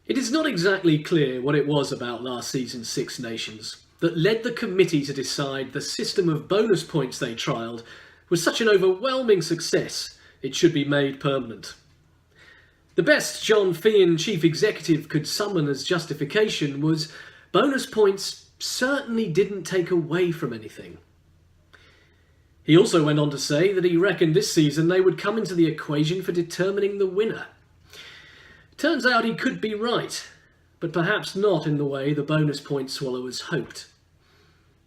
It is not exactly clear what it was about last season's Six Nations that led the committee to decide the system of bonus points they trialled was such an overwhelming success it should be made permanent. The best John Feehan, chief executive, could summon as justification was bonus points certainly didn't take away from anything. He also went on to say that he reckoned this season they would come into the equation for determining the winner. Turns out he could be right, but perhaps not in the way the bonus point swallowers hoped.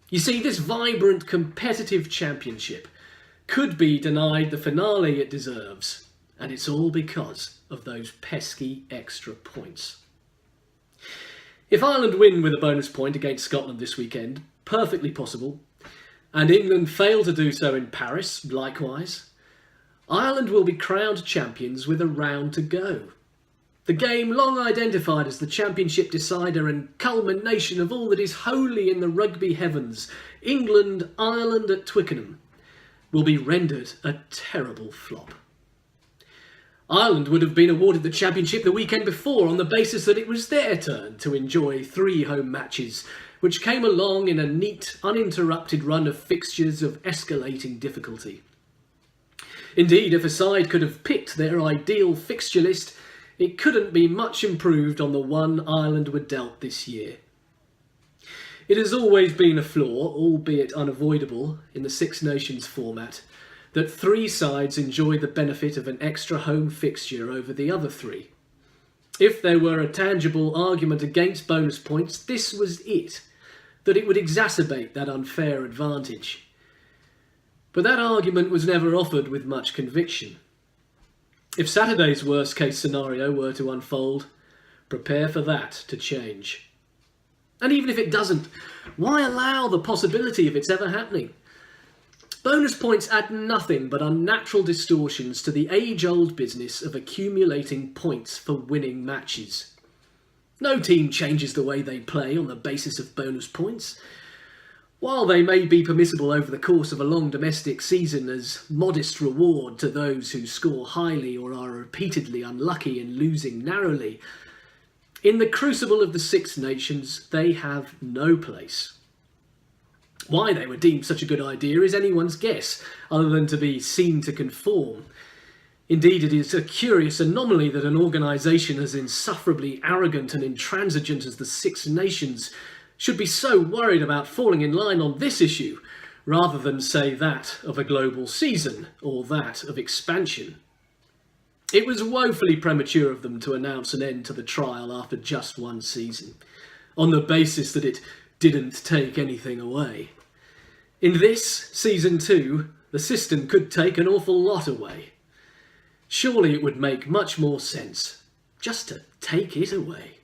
You see, this vibrant competitive championship could be denied the finale it deserves, and it's all because of those pesky extra points. If Ireland win with a bonus point against Scotland this weekend, perfectly possible, and England fail to do so in Paris, likewise, Ireland will be crowned champions with a round to go. The game long identified as the championship decider and culmination of all that is holy in the rugby heavens, England-Ireland at Twickenham, will be rendered a terrible flop. Ireland would have been awarded the championship the weekend before on the basis that it was their turn to enjoy 3 home matches, which came along in a neat, uninterrupted run of fixtures of escalating difficulty. Indeed, if a side could have picked their ideal fixture list, it couldn't be much improved on the one Ireland were dealt this year. It has always been a flaw, albeit unavoidable, in the Six Nations format, that 3 sides enjoy the benefit of an extra home fixture over the other 3. If there were a tangible argument against bonus points, this was it, that it would exacerbate that unfair advantage. But that argument was never offered with much conviction. If Saturday's worst case scenario were to unfold, prepare for that to change. And even if it doesn't, why allow the possibility of its ever happening? Bonus points add nothing but unnatural distortions to the age-old business of accumulating points for winning matches. No team changes the way they play on the basis of bonus points. While they may be permissible over the course of a long domestic season as modest reward to those who score highly or are repeatedly unlucky in losing narrowly, in the crucible of the Six Nations they have no place. Why they were deemed such a good idea is anyone's guess, other than to be seen to conform. Indeed, it is a curious anomaly that an organisation as insufferably arrogant and intransigent as the Six Nations should be so worried about falling in line on this issue, rather than, say, that of a global season, or that of expansion. It was woefully premature of them to announce an end to the trial after just 1 season, on the basis that it didn't take anything away. In this, season 2, the system could take an awful lot away. Surely it would make much more sense just to take it away.